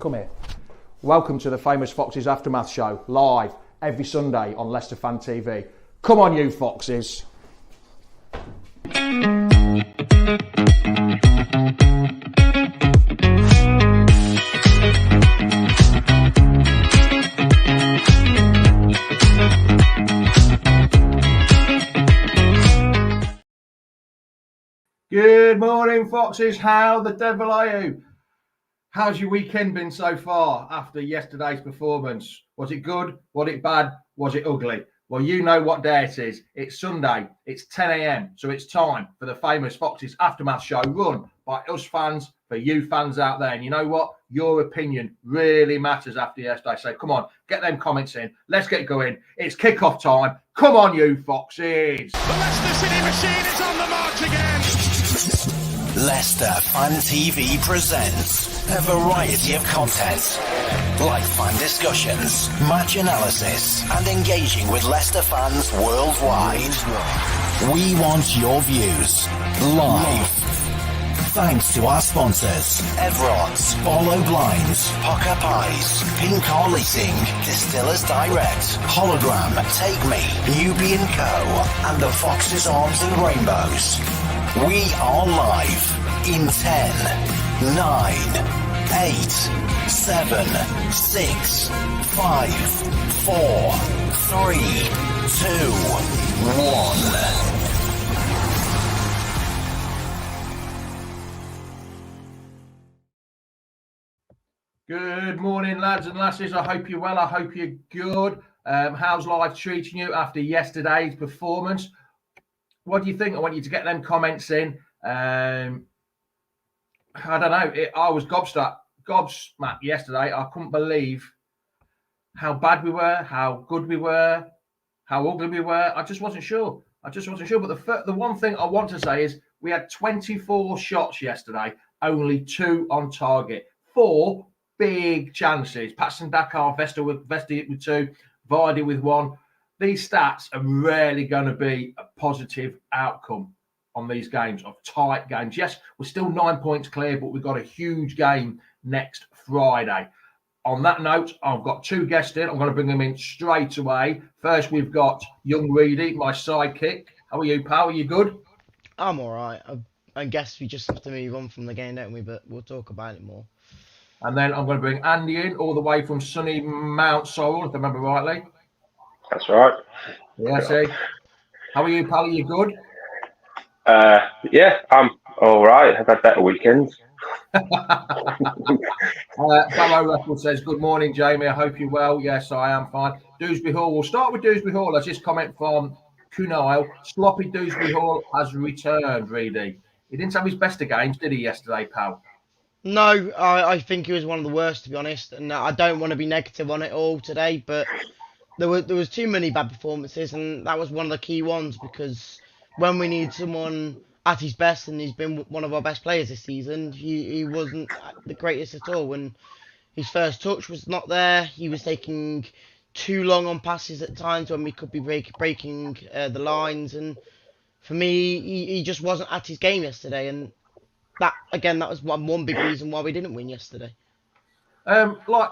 Come here. Welcome to the Famous Foxes Aftermath Show, live every Sunday on Leicester Fan TV. Come on, you Foxes. Good morning, Foxes. How the devil are you? How's your weekend been so far after yesterday's performance? Was it good? Was it bad? Was it ugly? Well, you know what day it is. It's Sunday. It's 10 a.m. So it's time for the Famous Foxes Aftermath Show, run by us fans for you fans out there. And you know what? Your opinion really matters after yesterday. So come on, get them comments in. Let's get going. It's kickoff time. Come on, you Foxes. The Leicester City machine is on the march again. Leicester Fan TV presents a variety of content, like fan discussions, match analysis, and engaging with Leicester fans worldwide. We want your views live. Thanks to our sponsors, Everard's, Bolo Blinds, Pocker Pies, Pink Car Leasing, Distillers Direct, Hologram, Take Me, Newbie & Co, and the Foxes Arms and Rainbows. We are live in 10, 9, 8, 7, 6, 5, 4, 3, 2, 1. Good morning, lads and lasses. I hope you're well. I hope you're good. How's life treating you after yesterday's performance? What do you think? I want you to get them comments in. I don't know. I was gobsmacked yesterday. I couldn't believe how bad we were, how good we were, how ugly we were. I just wasn't sure. But the one thing I want to say is we had 24 shots yesterday, only 2 on target. 4 big chances. Patson Dakar, Vesta with 2, Vardy with 1. These stats are rarely going to be a positive outcome on these games, of tight games. Yes, we're still 9 points clear, but we've got a huge game next Friday. On that note, I've got 2 guests in. I'm going to bring them in straight away. First, we've got young Reedy, my sidekick. How are you, pal? Are you good? I'm all right. I guess we just have to move on from the game, don't we? But we'll talk about it more. And then I'm going to bring Andy in, all the way from sunny Mount Sorrel, if I remember rightly. That's right. Yeah, see. How are you, pal? Are you good? Yeah, I'm all right. I've had better weekends. Fellow Record says, good morning, Jamie. I hope you're well. Yes, I am fine. Dewsbury Hall. We'll start with Dewsbury Hall. That's just comment from Kunail. Sloppy Dewsbury Hall has returned, Reedy. He didn't have his best of games, did he, yesterday, pal? No, I think he was one of the worst, to be honest. And I don't want to be negative on it all today, but there was too many bad performances, and that was one of the key ones, because when we need someone at his best, and he's been one of our best players this season, he wasn't the greatest at all. When his first touch was not there, he was taking too long on passes at times when we could be breaking the lines, and for me, he just wasn't at his game yesterday, and that was one big reason why we didn't win yesterday. Like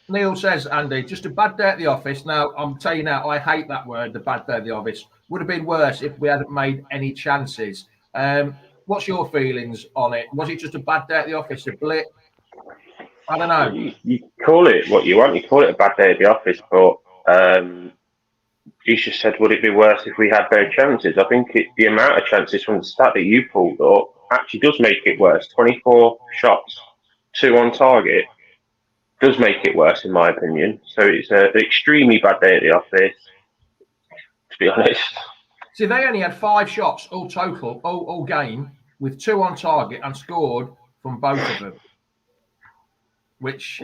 Neil says, Andy, just a bad day at the office. Now, I'm telling you now, I hate that word, the bad day at the office. Would have been worse if we hadn't made any chances. What's your feelings on it? Was it just a bad day at the office, a blip? I don't know. You call it what you want. You call it a bad day at the office, but you just said, would it be worse if we had better chances? I think the amount of chances from the stat that you pulled up actually does make it worse. 24 shots, 2 on target, does make it worse, in my opinion. So it's an extremely bad day at the office, to be honest. See, they only had 5 shots all total, all game, with 2 on target and scored from both of them. Which,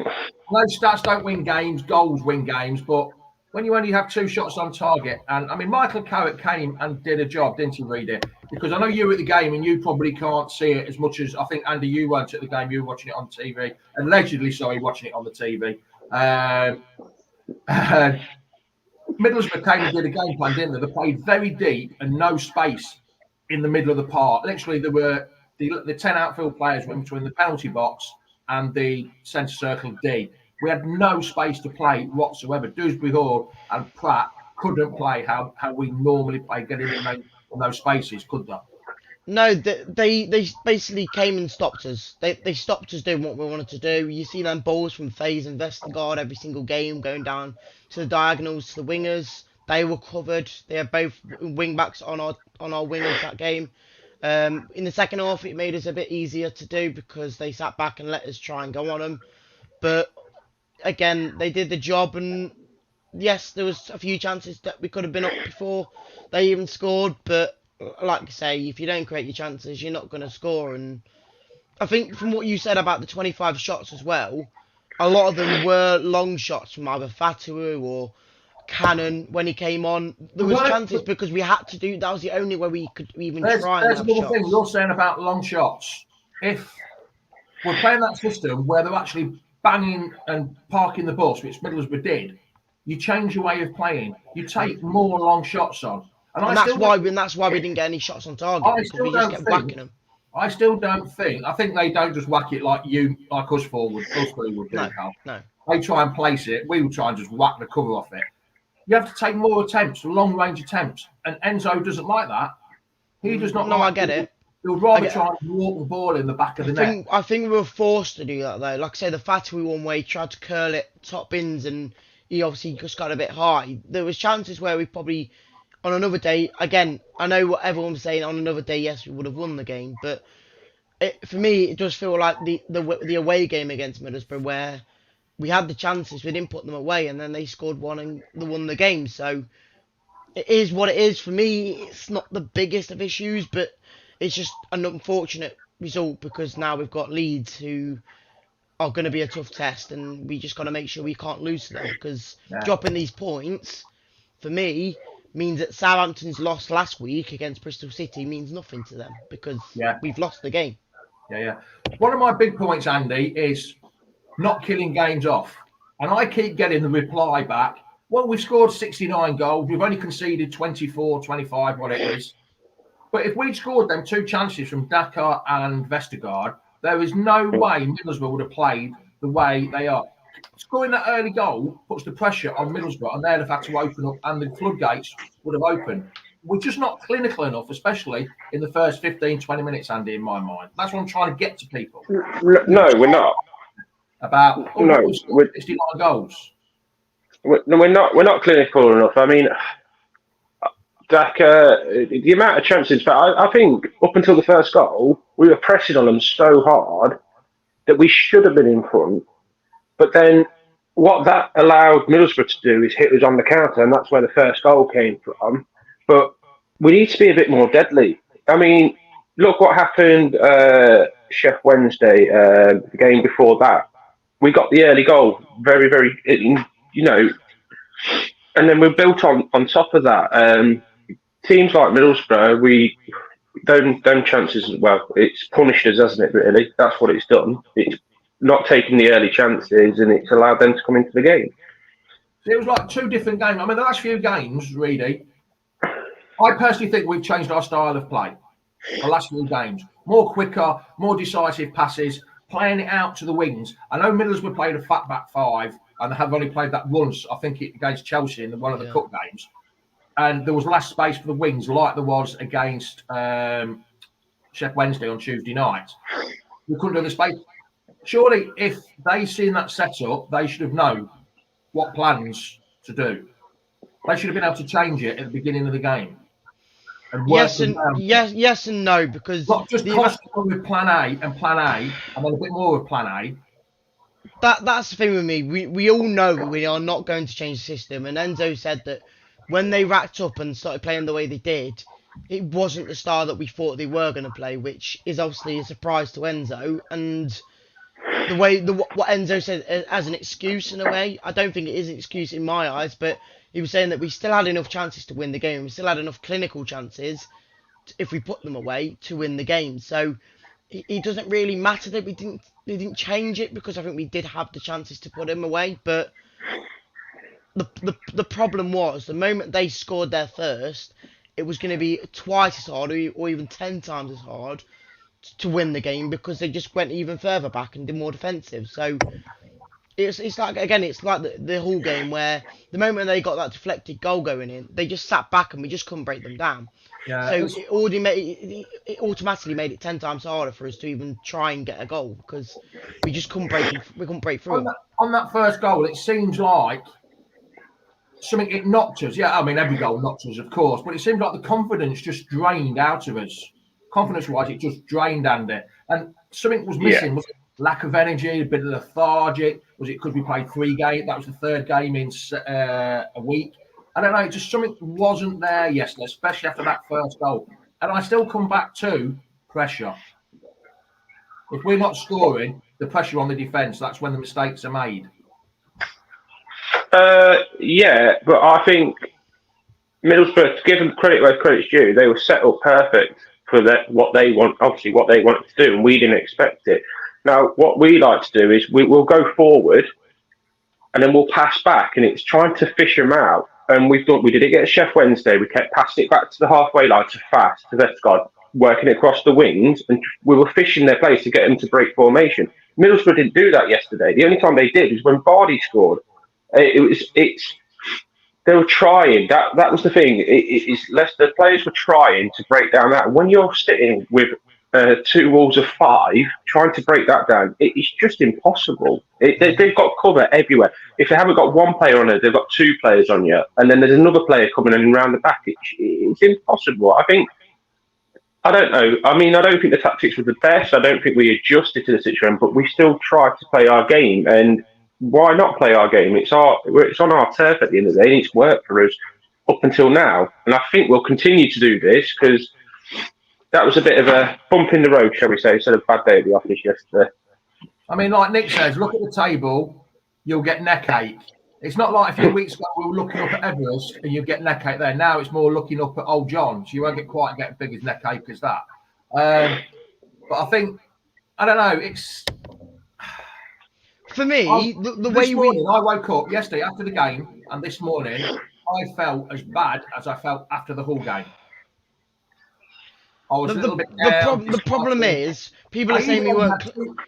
those stats don't win games, goals win games, but when you only have 2 shots on target, and I mean, Michael Carrick came and did a job, didn't he, Reedy? Because I know you were at the game and you probably can't see it as much as I think, Andy, you weren't at the game, you were watching it on TV, allegedly, watching it on the TV. Middlesbrough came and did a game plan, didn't they? They played very deep and no space in the middle of the park. Literally, there were the 10 outfield players went between the penalty box and the centre circle D. We had no space to play whatsoever. Dewsbury Hall and Pratt couldn't play how we normally play, getting in those spaces, could they? No, they basically came and stopped us. They stopped us doing what we wanted to do. You see them balls from FaZe and Vestergaard every single game going down to the diagonals to the wingers. They were covered. They had both wing backs on our wingers that game. In the second half, it made us a bit easier to do because they sat back and let us try and go on them. But again, they did the job, and yes, there was a few chances that we could have been up before they even scored, but like I say, if you don't create your chances, you're not going to score. And I think from what you said about the 25 shots as well, a lot of them were long shots from either Fatu or Cannon when he came on. There was chances because we had to do. That was the only way we could even try and have have another shots. thing you're saying about long shots. If we're playing that system where they're actually banging and parking the bus, which Middlesbrough did, you change your way of playing. You take more long shots on. And that's why we didn't get any shots on target, because we just kept whacking them. I still don't think. I think they don't just whack it like us forward. Us three would do. No. They try and place it. We will try and just whack the cover off it. You have to take more attempts, long range attempts, and Enzo doesn't like that. He does not. No, I get it. He would rather try and walk the ball in the back of the net. I think we were forced to do that though. Like I say, the Fatui one way tried to curl it top bins, and he obviously just got a bit high. There was chances where we probably. On another day, again, I know what everyone's saying. On another day, yes, we would have won the game. But for me, it does feel like the away game against Middlesbrough, where we had the chances, we didn't put them away, and then they scored one and they won the game. So it is what it is. For me, it's not the biggest of issues, but it's just an unfortunate result because now we've got Leeds who are going to be a tough test, and we just got to make sure we can't lose to them because dropping these points, for me, means that Southampton's loss last week against Bristol City means nothing to them because we've lost the game. Yeah. One of my big points, Andy, is not killing games off. And I keep getting the reply back, well, we've scored 69 goals. We've only conceded 24, 25, what it is. But if we'd scored them 2 chances from Dakar and Vestergaard, there is no way Middlesbrough would have played the way they are. Scoring that early goal puts the pressure on Middlesbrough, and they'd have had to open up, and the floodgates would have opened. We're just not clinical enough, especially in the first 15, 20 minutes, Andy, in my mind. That's what I'm trying to get to people. No, we're not. About 69 goals. We're not clinical enough. I mean, the amount of chances, but I think up until the first goal, we were pressing on them so hard that we should have been in front. But then what that allowed Middlesbrough to do is hit us on the counter, and that's where the first goal came from. But we need to be a bit more deadly. I mean, look what happened Chef Wednesday, the game before that. We got the early goal very, very, and then we built on top of that. Teams like Middlesbrough, them chances as well, it's punished us, hasn't it, really? That's what it's done. It's not taking the early chances, and it's allowed them to come into the game. It was like 2 different games. I mean, the last few games, really, I personally think we've changed our style of play. The last few games. More quicker, more decisive passes, playing it out to the wings. I know Middlesbrough played a fat back 5, and they have only played that once, I think, against Chelsea in one of the cup games. And there was less space for the wings, like there was against Chef Wednesday on Tuesday night. We couldn't do the space. Surely, if they seen that setup, they should have known what plans to do. They should have been able to change it at the beginning of the game. And yes and no, because not just constantly with plan A, and then a bit more with plan A. That's the thing with me. We all know we are not going to change the system, and Enzo said that when they racked up and started playing the way they did, it wasn't the style that we thought they were going to play, which is obviously a surprise to Enzo. And what Enzo said as an excuse in a way, I don't think it is an excuse in my eyes, but he was saying that we still had enough chances to win the game. We still had enough clinical chances, if we put them away, to win the game. So it doesn't really matter that we didn't change it, because I think we did have the chances to put them away. But the problem was, the moment they scored their first, it was going to be twice as hard or even 10 times as hard to win the game because they just went even further back and did more defensive. So it's like, again, it's like the whole game where the moment they got that deflected goal going in, they just sat back and we just couldn't break them down. Yeah, So it automatically made it 10 times harder for us to even try and get a goal because we just couldn't break them, we couldn't break through them. On that first goal, it seems like something, it knocked us. Yeah, I mean, every goal knocks us, of course, but it seems like the confidence just drained out of us. Confidence-wise, it just drained Andy. And something was missing. Was it lack of energy, a bit of lethargic? Was it because we played 3 games? That was the 3rd game in a week. I don't know, just something wasn't there yesterday, especially after that first goal. And I still come back to pressure. If we're not scoring, the pressure on the defence, that's when the mistakes are made. Yeah, but I think Middlesbrough, to give them credit where credit's due, they were set up perfect for what they want, obviously what they wanted to do, and we didn't expect it. Now, what we like to do is we'll go forward and then we'll pass back, and it's trying to fish them out. And we did it against Sheff Wednesday. We kept passing it back to the halfway line to Fast, to Vestergaard, working it across the wings, and we were fishing their place to get them to break formation. Middlesbrough didn't do that yesterday. The only time they did was when Vardy scored. They were trying. That was the thing. The players were trying to break down that. When you're sitting with 2 walls of 5, trying to break that down, it's just impossible. They've got cover everywhere. If they haven't got 1 player on it, they've got 2 players on you, and then there's another player coming in around the back. It's impossible. I don't know. I mean, I don't think the tactics were the best. I don't think we adjusted to the situation, but we still tried to play our game. And why not play our game? It's on our turf at the end of the day, and it's worked for us up until now. And I think we'll continue to do this because that was a bit of a bump in the road, shall we say, instead of a bad day at the office yesterday. I mean, like Nick says, look at the table, you'll get neck ache. It's not like a few weeks ago we were looking up at Everest and you get neck ache there. Now it's more looking up at Old John, so you won't get big as neck ache as that. But I think, I don't know, it's... For me, the way I woke up yesterday after the game, and this morning I felt as bad as I felt after the whole game. I was a little bit. The problem is, people are saying we weren't.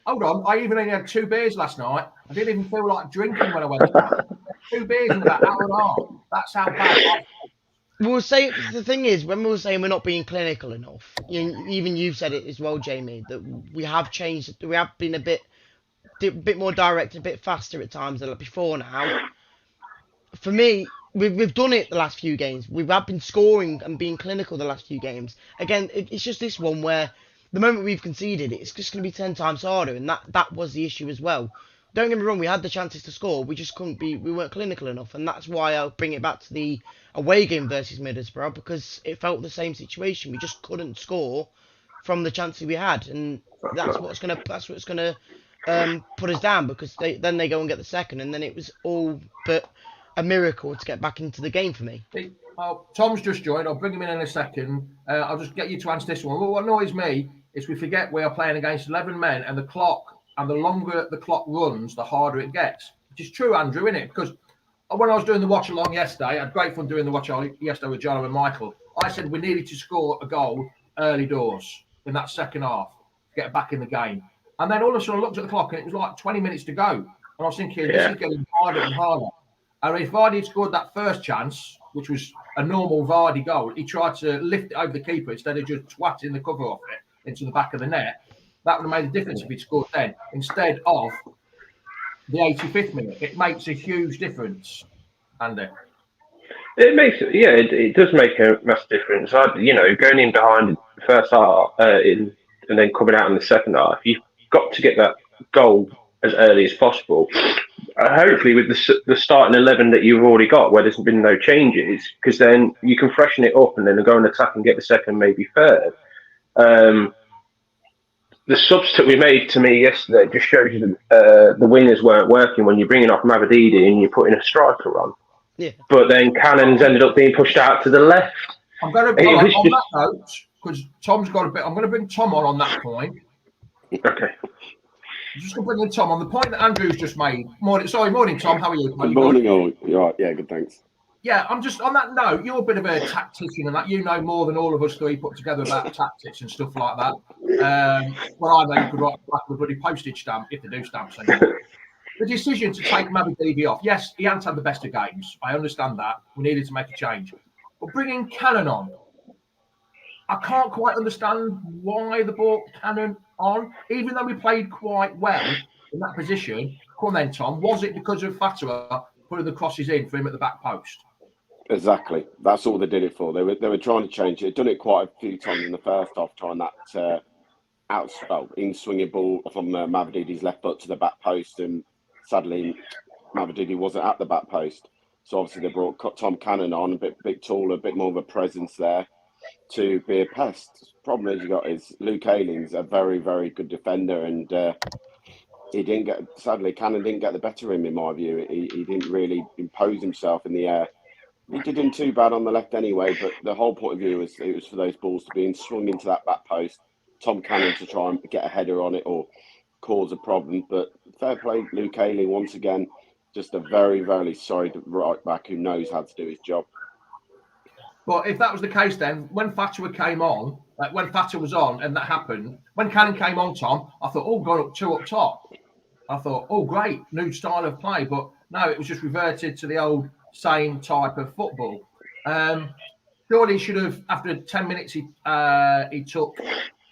Hold on, I even only had 2 beers last night. I didn't even feel like drinking when I went to bed. 2 beers in about an hour and a half. That's how bad. We'll say the thing is, when we were saying we're not being clinical enough, even you've said it as well, Jamie, that we have changed. We have been a bit more direct, a bit faster at times than before now. For me, we've done it the last few games. We have been scoring and being clinical the last few games. Again, it's just this one where the moment we've conceded, it's just going to be 10 times harder, and that was the issue as well. Don't get me wrong, we had the chances to score, we just we weren't clinical enough, and that's why I'll bring it back to the away game versus Middlesbrough, because it felt the same situation. We just couldn't score from the chances we had, and that's what's gonna put us down, because then they go and get the second, and then it was all but a miracle to get back into the game for me. Tom's just joined. I'll bring him in a second. I'll just get you to answer this one. Well, what annoys me is we forget we are playing against 11 men, and the longer the clock runs, the harder it gets. Which is true, Andrew, isn't it? Because when I was doing the watch along yesterday, I had great fun doing the watch along yesterday with John and Michael. I said we needed to score a goal early doors in that second half to get back in the game. And then all of a sudden I looked at the clock and it was like 20 minutes to go. And I was thinking, this is getting harder and harder. And if Vardy had scored that first chance, which was a normal Vardy goal, he tried to lift it over the keeper instead of just twatting the cover off it into the back of the net. That would have made a difference if he'd scored then, instead of the 85th minute. It makes a huge difference, Andy. It does make a massive difference. Going in behind the first half and then coming out in the second half, you've got to get that goal as early as possible. Hopefully with the starting 11 that you've already got, where there's been no changes, because then you can freshen it up and then go and attack and get the second, maybe third. The subs that we made, to me yesterday, just shows you the wingers weren't working when you're bringing off Mavadidi and you're putting a striker on. Yeah. But then Cannon's ended up being pushed out to the left. I'm going to on that note, because Tom's got a bit. I'm going to bring Tom on that point. Okay. I'm just going to bring in Tom on the point that Andrew's just made. Morning, Tom. How are you? Good morning, all. You all right? Yeah, good, thanks. Yeah, I'm just on that note. You're a bit of a tactician, and that you know more than all of us three put together about tactics and stuff like that. Well, I know you could write back with a bloody postage stamp if they do stamps anymore. The decision to take Mabby off, yes, he hadn't had the best of games. I understand that. We needed to make a change. But bringing Cannon on, I can't quite understand why they brought Cannon on, even though we played quite well in that position. Come on then, Tom. Was it because of Fatah putting the crosses in for him at the back post? Exactly. That's all they did it for. They were trying to change it. They'd done it quite a few times in the first half, trying that in swinging ball from Mavdidi's left foot to the back post, and sadly Mavdidi wasn't at the back post. So obviously they brought Tom Cannon on, a bit taller, a bit more of a presence there to be a pest. Problem is you got is Luke Ayling's a very, very good defender, and he didn't get. Sadly, Cannon didn't get the better of him in my view. He didn't really impose himself in the air. He didn't too bad on the left anyway, but the whole point of view was it was for those balls to be swung into that back post. Tom Cannon to try and get a header on it or cause a problem. But fair play, Luke Ayling once again, just a very, very sorry right back who knows how to do his job. But if that was the case, then when Fatah came on, when Fatah was on, and that happened, when Cannon came on, Tom, I thought, oh, gone up two up top. I thought, oh, great, new style of play. But no, it was just reverted to the old same type of football. Surely he should have, after 10 minutes, he took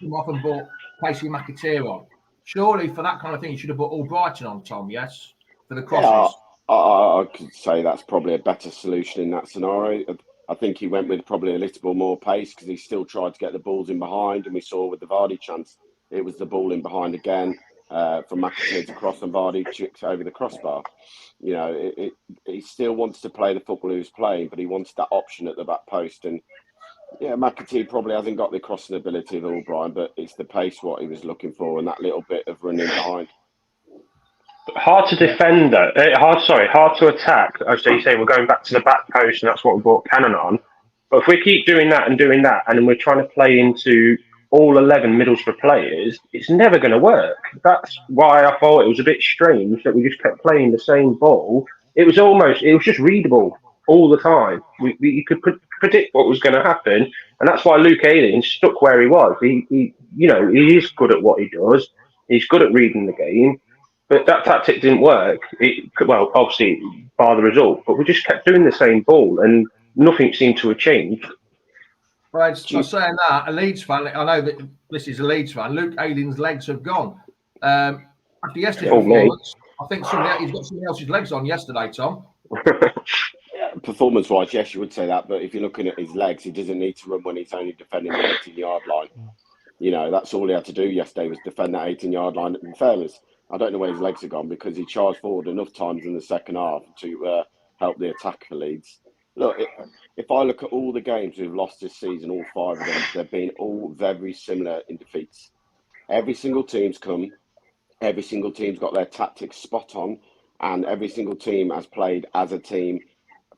him off and brought Casey McAteer on. Surely for that kind of thing, he should have brought Albrighton on, Tom, yes? For the crosses. Yeah, I could say that's probably a better solution in that scenario. I think he went with probably a little bit more pace because he still tried to get the balls in behind. And we saw with the Vardy chance, it was the ball in behind again from McAteer to cross, and Vardy chicks over the crossbar. You know, he still wants to play the football he was playing, but he wanted that option at the back post. And yeah, McAteer probably hasn't got the crossing ability of Albrighton, but it's the pace what he was looking for and that little bit of running behind. Hard to defend, though. Hard to attack. As you say, we're going back to the back post, and that's what we brought Cannon on. But if we keep doing that, and then we're trying to play into all 11 Middlesbrough players, it's never going to work. That's why I thought it was a bit strange that we just kept playing the same ball. It was just readable all the time. You could predict what was going to happen, and that's why Luke Ayling stuck where he was. He is good at what he does. He's good at reading the game. But that tactic didn't work. Obviously, bar the result. But we just kept doing the same ball, and nothing seemed to have changed. Right, so saying that, a Leeds fan, I know that this is a Leeds fan, Luke Ayling's legs have gone. After yesterday's performance, I think he's got somebody else's legs on yesterday, Tom. Yeah, performance-wise, yes, you would say that. But if you're looking at his legs, he doesn't need to run when he's only defending the 18-yard line. You know, that's all he had to do yesterday was defend that 18-yard line. In fairness, I don't know where his legs have gone because he charged forward enough times in the second half to help the attack for Leeds. Look, if I look at all the games we've lost this season, all 5 of them, they've been all very similar in defeats. Every single team's come, every single team's got their tactics spot on, and every single team has played as a team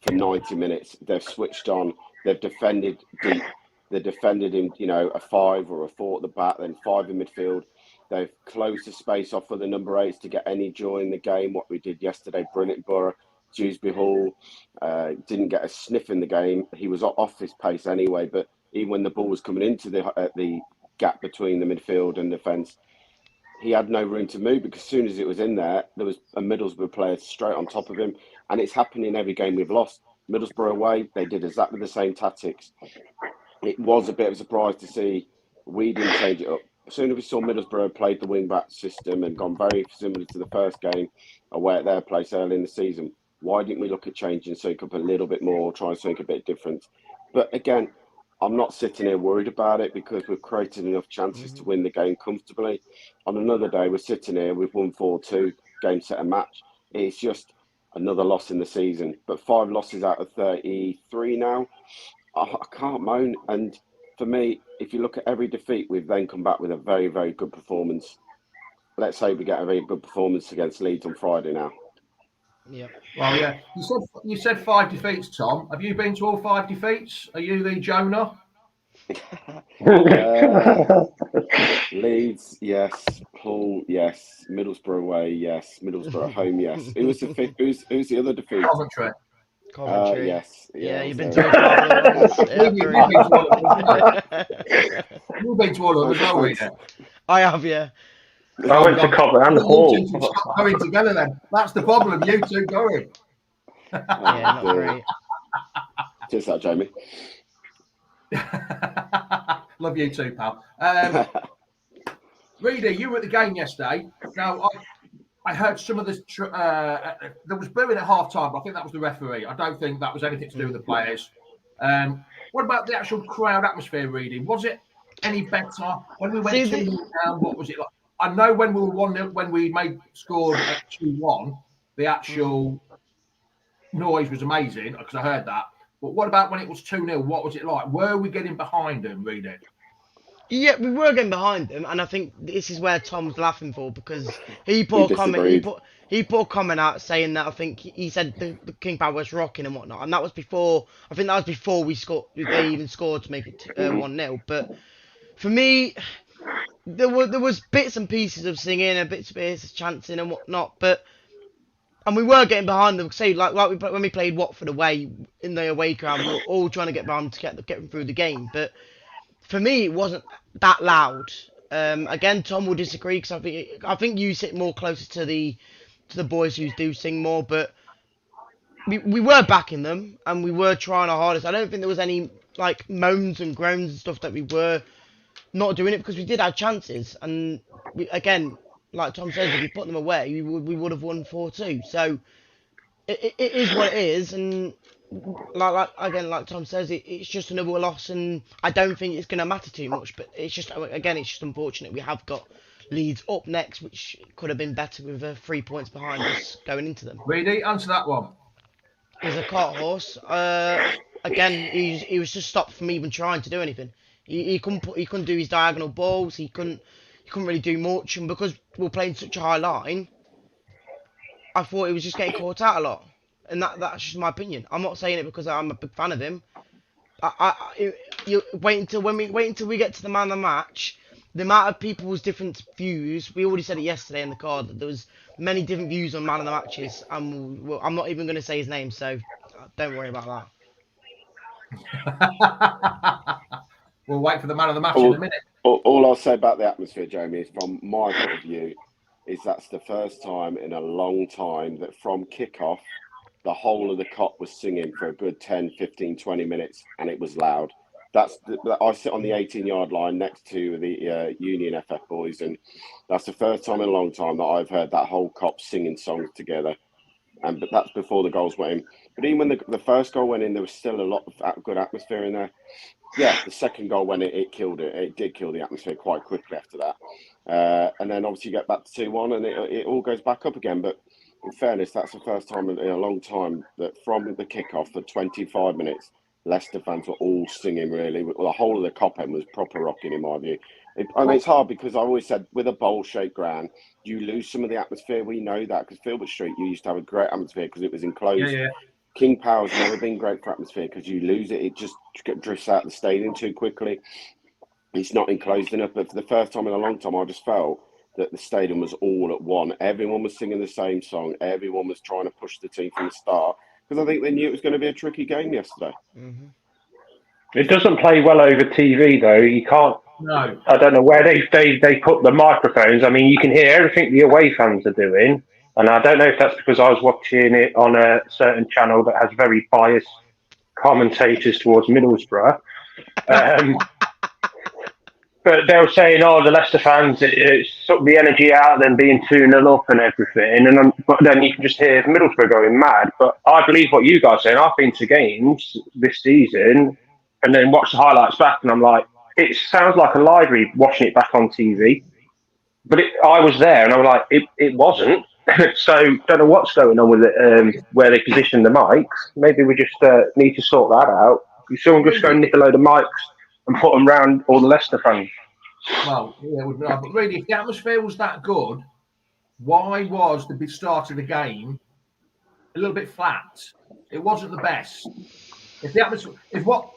for 90 minutes. They've switched on, they've defended deep, they've defended in, a 5 or a 4 at the back, then 5 in midfield. They've closed the space off for the number 8s to get any joy in the game. What we did yesterday, Borough, Dewsbury Hall, didn't get a sniff in the game. He was off his pace anyway, but even when the ball was coming into the gap between the midfield and defence, he had no room to move because as soon as it was in there was a Middlesbrough player straight on top of him. And it's happened in every game we've lost. Middlesbrough away, they did exactly the same tactics. It was a bit of a surprise to see we didn't change it up. As soon as we saw Middlesbrough played the wing-back system and gone very similar to the first game away at their place early in the season, why didn't we look at changing something up a little bit more, try and something a bit different? But again, I'm not sitting here worried about it because we've created enough chances to win the game comfortably. On another day, we're sitting here, we've won 4-2, game, set and match. It's just another loss in the season. But 5 losses out of 33 now, I can't moan. And for me, if you look at every defeat, we've then come back with a very, very good performance. Let's hope we get a very good performance against Leeds on Friday now. Yeah. Well, yeah. You said 5 defeats, Tom. Have you been to all 5 defeats? Are you the Jonah? Leeds, yes. Hull, yes. Middlesbrougugh away, yes. Middlesbrough at home, yes. Who was the 5th? Who's the other defeat? Coventry. Commentary. Yes. Yeah, you've been so- to a lot of the ones. Yeah, You've very been to all of them, good. You've been to all of them as well, Thanks. Rita. I have, yeah. I went to Cobham and You Hall. two should stop going together then. That's the problem. You two going. Yeah, not dear. great. Cheers, that Jamie. Love you too, pal. Reedy, you were at the game yesterday. Now, I heard some of this. There was booing at half time, but I think that was the referee. I don't think that was anything to do with the players. What about the actual crowd atmosphere, Reedy? Was it any better when we went 2-0 down? What was it like? I know when we were 1-0, when we scored at 2-1, the actual noise was amazing because I heard that. But what about when it was 2-0? What was it like? Were we getting behind them, Reedy? Yeah, we were getting behind them, and I think this is where Tom's laughing for because he We put a comment. disagreed. He put a comment out saying that I think he said the King Power was rocking and whatnot, and that was before. I think that was before we scored. They even scored to make it 1-0. But for me, there was bits and pieces of singing and bits and pieces of chanting and whatnot, and we were getting behind them. Say when we played Watford away in the away crowd, we were all trying to get behind them to get them through the game, but. For me, it wasn't that loud. Again, Tom will disagree because I think you sit more closer to the boys who do sing more. But we were backing them and we were trying our hardest. I don't think there was any like moans and groans and stuff that we were not doing it because we did have chances. And again, like Tom says, if we put them away, we would have won 4-2. So it is what it is, and. Like Tom says, it's just another loss, and I don't think it's going to matter too much. But it's just unfortunate we have got Leeds up next, which could have been better with 3 points behind us going into them. Reedy, answer that one. He's a cart horse. Again, he was just stopped from even trying to do anything. He couldn't do his diagonal balls. He couldn't really do much, and because we're playing such a high line, I thought he was just getting caught out a lot. And that's just my opinion. I'm not saying it because I'm a big fan of him. You wait until we get to the man of the match. The amount of people's different views. We already said it yesterday in the card that there was many different views on man of the matches. And I'm not even going to say his name, so don't worry about that. We'll wait for the man of the match in a minute. All I'll say about the atmosphere, Jamie, is from my point of view, is that's the first time in a long time that from kickoff. The whole of the cop was singing for a good 10, 15, 20 minutes, and it was loud. I sit on the 18-yard line next to the Union FF boys, and that's the first time in a long time that I've heard that whole cop singing songs together. But that's before the goals went in. But even when the first goal went in, there was still a lot of good atmosphere in there. Yeah, the second goal went in, it killed it. It did kill the atmosphere quite quickly after that. And then obviously you get back to 2-1, and it all goes back up again. But in fairness, that's the first time in a long time that from the kickoff for 25 minutes, Leicester fans were all singing really. The whole of the cop end was proper rocking in my view. It's hard because I always said with a bowl-shaped ground, you lose some of the atmosphere. We know that because Filbert Street, you used to have a great atmosphere because it was enclosed. Yeah. King Power's never been great for atmosphere because you lose it. It just drifts out of the stadium too quickly. It's not enclosed enough. But for the first time in a long time, I just felt that the stadium was all at one. Everyone was singing the same song. Everyone was trying to push the team from the start because I think they knew it was going to be a tricky game yesterday. Mm-hmm. It doesn't play well over TV though. You can't. No. I don't know where they put the microphones. I mean, you can hear everything the away fans are doing, and I don't know if that's because I was watching it on a certain channel that has very biased commentators towards Middlesbrough. But they were saying, the Leicester fans, it took the energy out of them being 2-0 up and everything. But then you can just hear Middlesbrough going mad. But I believe what you guys are saying. I've been to games this season and then watched the highlights back, and I'm like, it sounds like a library watching it back on TV. But I was there, and I was like, it wasn't. So don't know what's going on with it, where they position the mics. Maybe we just need to sort that out. Someone just go and nick a load of mics and put them round all the Leicester fans. Well, yeah, but really, if the atmosphere was that good, why was the start of the game a little bit flat? It wasn't the best. If the atmosphere, if what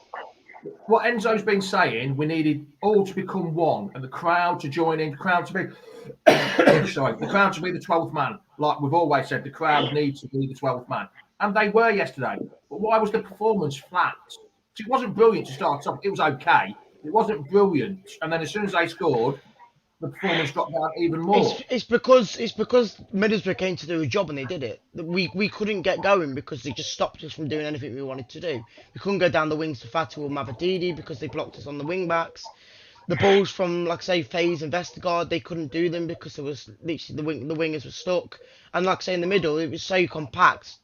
Enzo's been saying, we needed all to become one, and the crowd to join in, the crowd to be, the crowd to be the 12th man. Like we've always said, the crowd needs to be the 12th man. and they were yesterday. But why was the performance flat? It wasn't brilliant to start off. It was okay. It wasn't brilliant, and then as soon as they scored, the performance dropped down even more. It's because Middlesbrough came to do a job and they did it. We couldn't get going because they just stopped us from doing anything we wanted to do. We couldn't go down the wings to Fatu or Mavadidi because they blocked us on the wing backs. The balls from, like I say, FaZe and Vestergaard, they couldn't do them because there was literally the wingers were stuck. And like I say, in the middle, it was so compact.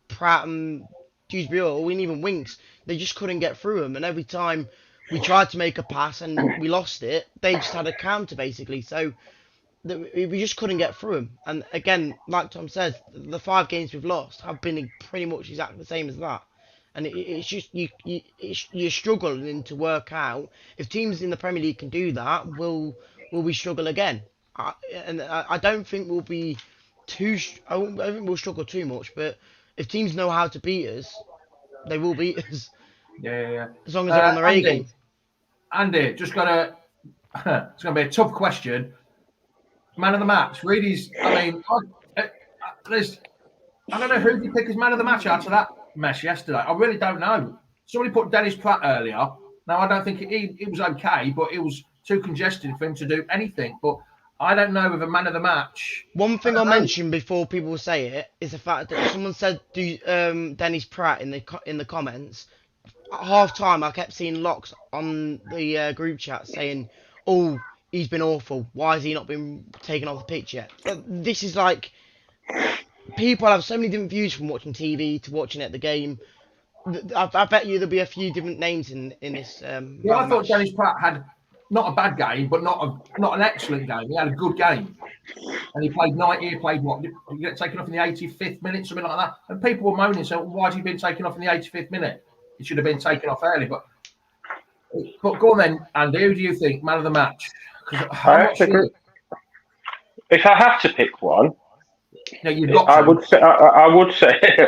Pratt and Dewsbury or even Winks, they just couldn't get through them. And every time we tried to make a pass and we lost it, they just had a counter basically. So we just couldn't get through them. And again, like Tom says, the 5 games we've lost have been pretty much exactly the same as that. And it's just you're struggling to work out if teams in the Premier League can do that. Will we struggle again? I don't think we'll be too. I don't think we'll struggle too much. But if teams know how to beat us, they will beat us. Yeah. As long as they're on their A game. Andy, just got it's going to be a tough question. Man of the match. Reedy's. I mean, I don't know who you pick as man of the match out of that mess yesterday. I really don't know. Somebody put Dennis Pratt earlier. Now I don't think it was okay, but it was too congested for him to do anything. But I don't know if a man of the match. One thing I'll mention before people say it is the fact that someone said Dennis Pratt in the comments. At half time, I kept seeing Locks on the group chat saying, "Oh, he's been awful. Why has he not been taken off the pitch yet?" This is like people have so many different views from watching TV to watching at the game. I bet you there'll be a few different names in this. I thought Dennis Pratt had not a bad game, but not an excellent game. He had a good game, and he played 90. He played what? Did he get taken off in the 85th minute, something like that? And people were moaning, saying, "Why has he been taken off in the 85th minute? He should have been taken off early." But go on then, Andy. Who do you think man of the match? If I have to pick one, no, you've got. I would say.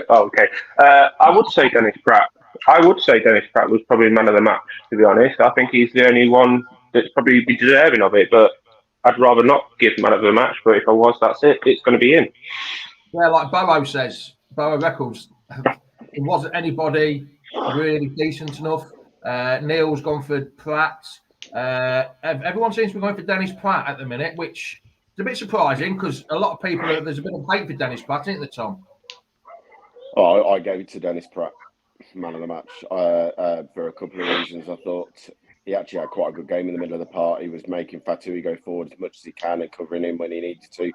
Okay. I would say Dennis Pratt. I would say Dennis Pratt was probably man of the match. To be honest, I think he's the only one that's probably be deserving of it. But I'd rather not give man of the match. But if I was, that's it. It's going to be him. Yeah, like Bowo says, Bowo Records. It wasn't anybody really decent enough. Neil's gone for Pratt. Everyone seems to be going for Dennis Pratt at the minute, which is a bit surprising because a lot of people, there's a bit of hate for Dennis Pratt, isn't there, Tom? Oh, I gave it to Dennis Pratt, man of the match, for a couple of reasons. I thought he actually had quite a good game in the middle of the park. He was making Fatui go forward as much as he can and covering him when he needed to.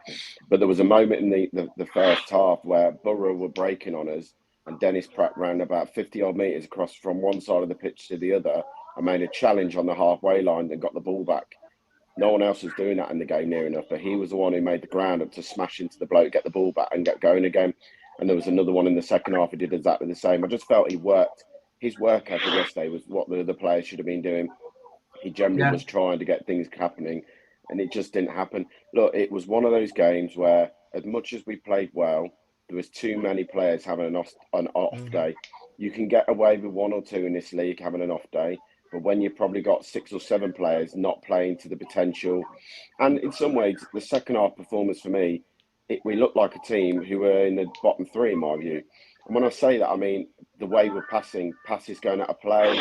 But there was a moment in the first half where Borough were breaking on us and Dennis Pratt ran about 50-odd metres across from one side of the pitch to the other and made a challenge on the halfway line and got the ball back. No one else was doing that in the game near enough, but he was the one who made the ground up to smash into the bloke, get the ball back and get going again. And there was another one in the second half who did exactly the same. I just felt he worked. His work ethic yesterday was what the other players should have been doing. He generally was trying to get things happening, and it just didn't happen. Look, it was one of those games where, as much as we played well, there was too many players having an off day. You can get away with 1 or 2 in this league having an off day, but when you've probably got 6 or 7 players not playing to the potential, and in some ways, the second half performance for me, we looked like a team who were in the bottom 3 in my view. And when I say that, I mean the way we're passing, passes going out of play,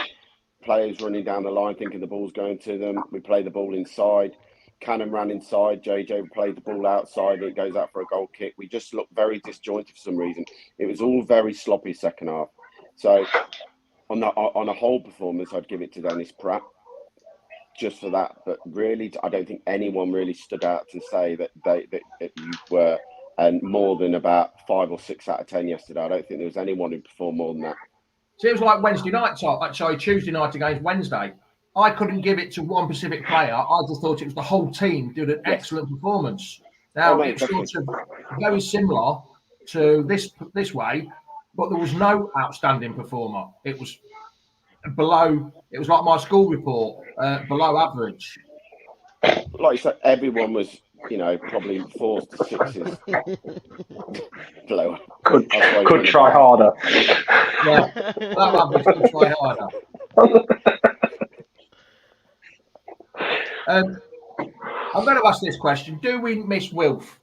players running down the line thinking the ball's going to them. We play the ball inside. Cannon ran inside. JJ played the ball outside. It goes out for a goal kick. We just looked very disjointed for some reason. It was all very sloppy second half. So on a whole performance, I'd give it to Dennis Pratt just for that. But really, I don't think anyone really stood out to say that you were more than about 5 or 6 out of 10 yesterday. I don't think there was anyone who performed more than that. So it was like Wednesday night, Tuesday night against Wednesday. I couldn't give it to one specific player. I just thought it was the whole team did an excellent performance. Now, it's sort of very similar to this way, but there was no outstanding performer. It was below, it was like my school report, below average. Like you said, everyone was, probably 4s to 6s. Below. Could try harder. Yeah, below average, could try harder. I'm going to ask this question. Do we miss Wilf?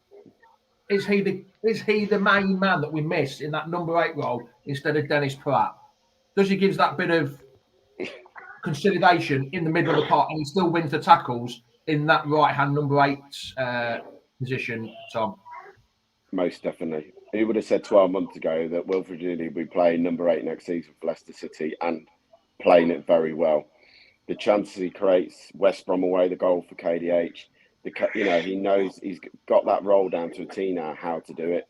Is he the main man that we miss in that number 8 role instead of Dennis Pratt? Does he give that bit of consolidation in the middle of the park and he still wins the tackles in that right-hand number 8 position, Tom? Most definitely. Who would have said 12 months ago that Wilfred Didi would be playing number 8 next season for Leicester City and playing it very well? The chances he creates, West Brom away, the goal for KDH. He knows he's got that role down to a T now, how to do it.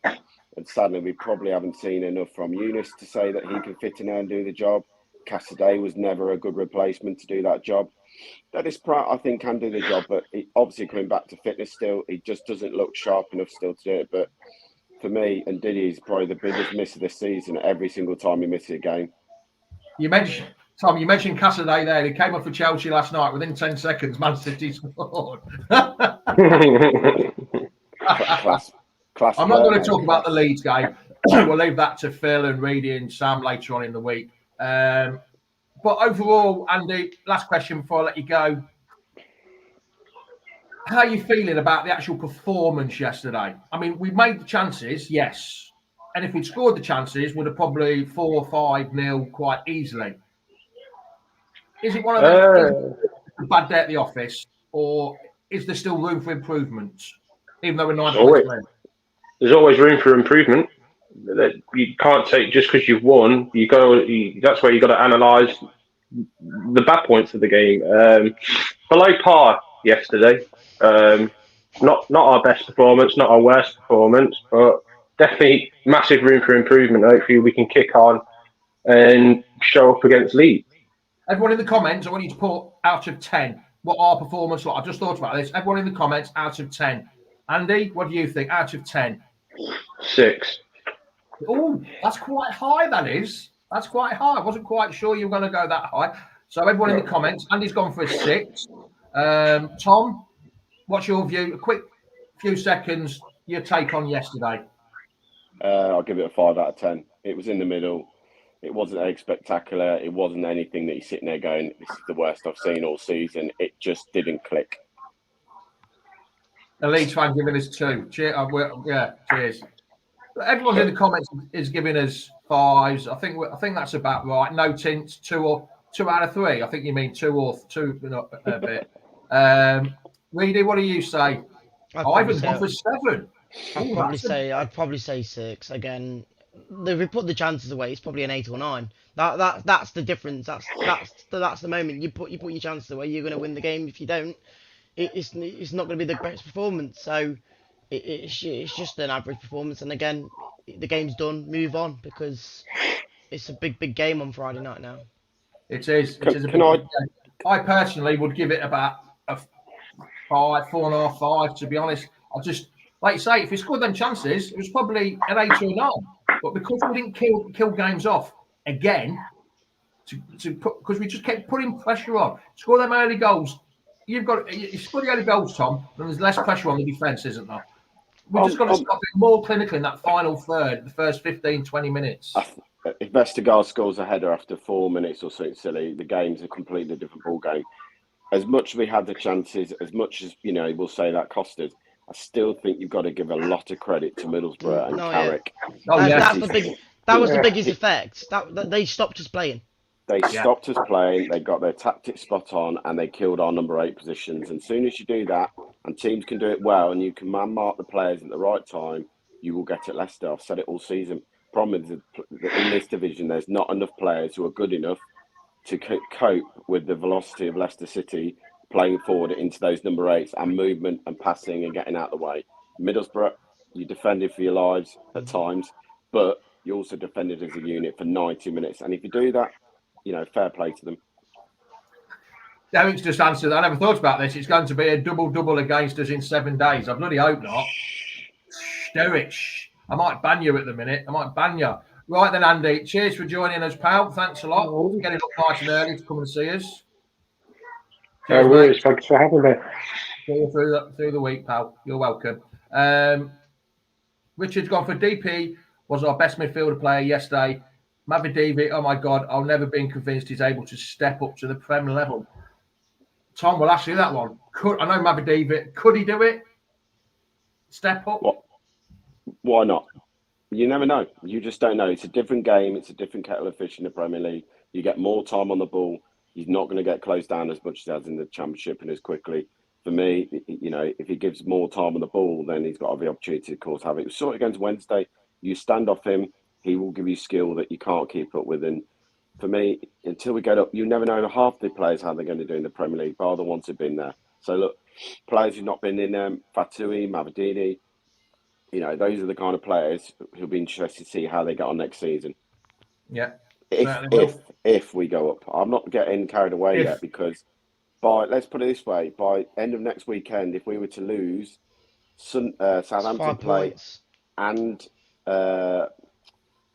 And sadly, we probably haven't seen enough from Eunice to say that he can fit in there and do the job. Cassidy was never a good replacement to do that job. Dennis Pratt, I think, can do the job, but obviously coming back to fitness still, he just doesn't look sharp enough still to do it. But for me, and Diddy is probably the biggest miss of this season every single time he misses a game. Tom, you mentioned Cassidy there. He came up for Chelsea last night. Within 10 seconds, Man City scored. Class I'm not going to talk about the Leeds game. We'll leave that to Phil and Reedy and Sam later on in the week. But overall, Andy, last question before I let you go. How are you feeling about the actual performance yesterday? I mean, we made the chances, yes. And if we'd scored the chances, would have probably 4 or 5-0 quite easily. Is it one of those bad day at the office, or is there still room for improvement, even though we're 9 points away? There's always room for improvement. You can't take just because you've won. That's where you got to analyse the bad points of the game. Below par yesterday. Not our best performance, not our worst performance, but definitely massive room for improvement. Hopefully, we can kick on and show up against Leeds. Everyone in the comments, I want you to put out of 10 what our performance like. I've just thought about this. Everyone in the comments, out of 10. Andy, what do you think? Out of 10? 6. Oh, that's quite high, that is. That's quite high. I wasn't quite sure you were going to go that high. So everyone in the comments, Andy's gone for a 6. Tom, what's your view? A quick few seconds, your take on yesterday. I'll give it a 5 out of 10. It was in the middle. It wasn't anything spectacular. It wasn't anything that you're sitting there going, this is the worst I've seen all season. It just didn't click. The Leeds fan giving us 2. Cheers. Everyone in the comments is giving us 5s. I think that's about right. No tints, 2 out of 3. I think you mean 2 or 2 a bit. Reedy, what do you say? Ivan's gone for 7. I'd probably say 6 again. If we put the chances away, it's probably an 8 or 9. That's the difference. That's the moment you put your chances away, you're going to win the game. If you don't, it's not going to be the best performance. So it's just an average performance. And again, the game's done. Move on, because it's a big game on Friday night now. It is. I personally would give it about a 5, 4.5, 5. To be honest, I just like you say, if we scored them chances, it was probably an 8 or 9. But because we didn't kill games off again, because we just kept putting pressure on, score them early goals. You score the early goals, Tom, then there's less pressure on the defence, isn't there? We've just got to stop it more clinically in that final third, the first 15, 20 minutes. If Vestergaard scores a header after 4 minutes or something silly, the game's a completely different ball game. As much as we had the chances, as much as we'll say that cost us, I still think you've got to give a lot of credit to Middlesbrough and Carrick. Yeah. That was the biggest effect. That they stopped us playing. They stopped us playing. They got their tactics spot on, and they killed our number 8 positions. And as soon as you do that, and teams can do it well, and you can man-mark the players at the right time, you will get at Leicester. I've said it all season. Problem is that in this division, there's not enough players who are good enough to cope with the velocity of Leicester City playing forward into those number 8s and movement and passing and getting out of the way. Middlesbrough, you defended for your lives at times, but you also defended as a unit for 90 minutes. And if you do that, fair play to them. Derek's just answered. I never thought about this. It's going to be a double against us in 7 days. I bloody hope not. Derek, I might ban you at the minute. I might ban you. Right then, Andy. Cheers for joining us, pal. Thanks a lot. For getting up nice and early to come and see us. No worries. Thanks for having me. See you through the week, pal. You're welcome. Richard's gone for DP. Was our best midfielder player yesterday. Mavidivi, oh my God, I've never been convinced he's able to step up to the Prem level. Tom, we'll ask you that one. I know Mavidivi, could he do it? Step up? What? Why not? You never know. You just don't know. It's a different game. It's a different kettle of fish in the Premier League. You get more time on the ball. He's not going to get closed down as much as he has in the Championship and as quickly. For me, if he gives more time on the ball, then he's got the opportunity, of course, have it. We saw it against Wednesday. You stand off him, he will give you skill that you can't keep up with. And for me, until we get up, you never know half the players how they're going to do in the Premier League, bar the ones who've been there. So look, players who've not been in Fatui, Mavadini, those are the kind of players who'll be interested to see how they get on next season. Yeah. If we go up. I'm not getting carried away yet, because let's put it this way, by end of next weekend, if we were to lose Southampton play and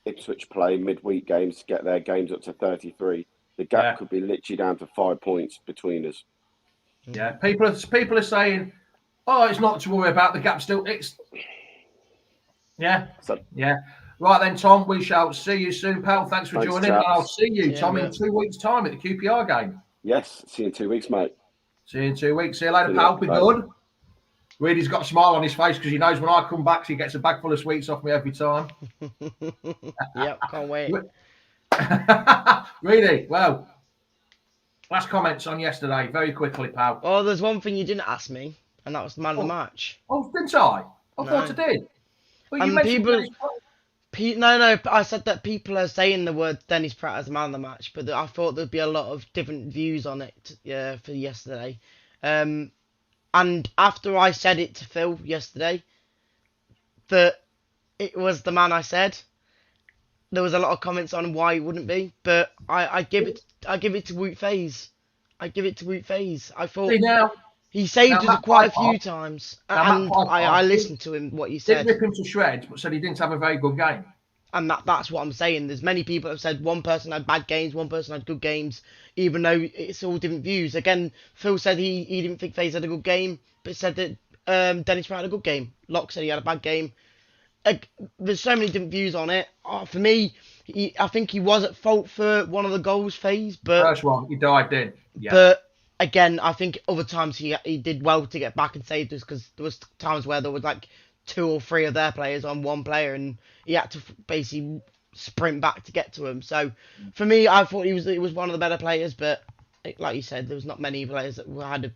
Ipswich play midweek games to get their games up to 33, the gap could be literally down to 5 points between us. Yeah, people are saying, "Oh, it's not to worry about, the gap still." Right then, Tom, we shall see you soon, pal. Thanks for joining. Chaps. I'll see you, Tom, in 2 weeks' time at the QPR game. Yes, see you in 2 weeks, mate. See you in 2 weeks. See you later, pal. Be good. Reedy's got a smile on his face because he knows when I come back, he gets a bag full of sweets off me every time. Yep, can't wait. Reedy, well, last comments on yesterday, very quickly, pal. Oh, there's one thing you didn't ask me, and that was the man of the match. Oh, didn't I? I thought I did. Well, you mentioned No, I said that people are saying the word Dennis Pratt as the man of the match, but I thought there'd be a lot of different views on it for yesterday. And after I said it to Phil yesterday, that it was the man I said, there was a lot of comments on why it wouldn't be, but I give it to Wout Faes. I give it to Wout Faes. I thought he saved us quite a few times, and I listened to him, what he said. Didn't rip him to shreds, but said he didn't have a very good game. And that's what I'm saying. There's many people have said one person had bad games, one person had good games, even though it's all different views. Again, Phil said he didn't think Faes had a good game, but said that Dennis Pratt had a good game. Locke said he had a bad game. There's so many different views on it. For me, I think he was at fault for one of the goals, Faes. But first one, he dived in. Yeah. But again, I think other times he did well to get back and saved us, because there was times where there was like 2 or 3 of their players on one player, and he had to basically sprint back to get to him. So for me, I thought he was one of the better players, but like you said, there was not many players that had a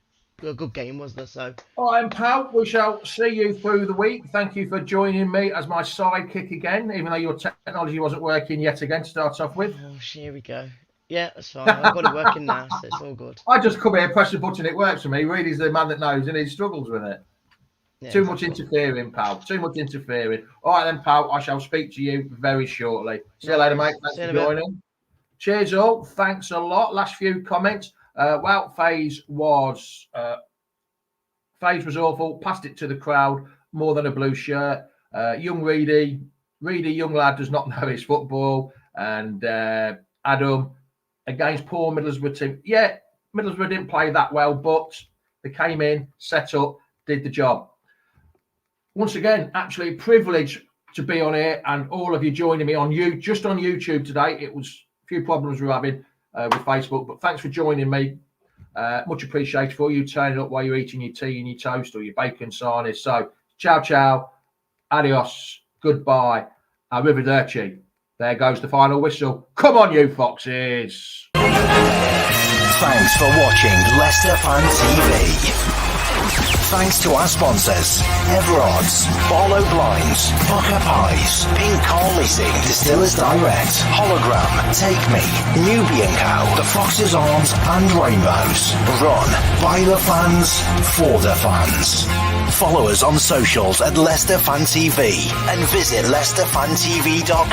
good game, was there? So all right, pal, we shall see you through the week. Thank you for joining me as my sidekick again, even though your technology wasn't working yet again to start off with. Oh, here we go. Yeah, that's fine. I've got it working now, so it's all good. I just come here, press the button, it works for me. Reedy's the man that knows, and he struggles with it. Yeah, too much interfering, pal. Too much interfering. All right then, pal. I shall speak to you very shortly. See you later, mate. Thanks for joining. Cheers all. Thanks a lot. Last few comments. Faes was awful. Passed it to the crowd more than a blue shirt. Young Reedy, young lad, does not know his football. And Adam, against poor Middlesbrough team. Yeah, Middlesbrough didn't play that well, but they came in, set up, did the job. Once again, actually a privilege to be on here, and all of you joining me on just on YouTube today. It was a few problems we were having with Facebook, but thanks for joining me. Much appreciated for you turning up while you're eating your tea and your toast or your bacon sarnies. So, ciao, adios, goodbye, arrivederci. There goes the final whistle. Come on, you foxes. Thanks for watching Leicester Fan TV. Thanks to our sponsors, Everod's, Barlow Blinds, Bucker Pies, Pink Car Leasing, Distillers Direct, Hologram, Take Me, Nubian Cow, The Fox's Arms and Rainbows. Run by the fans, for the fans. Follow us on socials at Leicester Fan TV and visit leicesterfantv.com.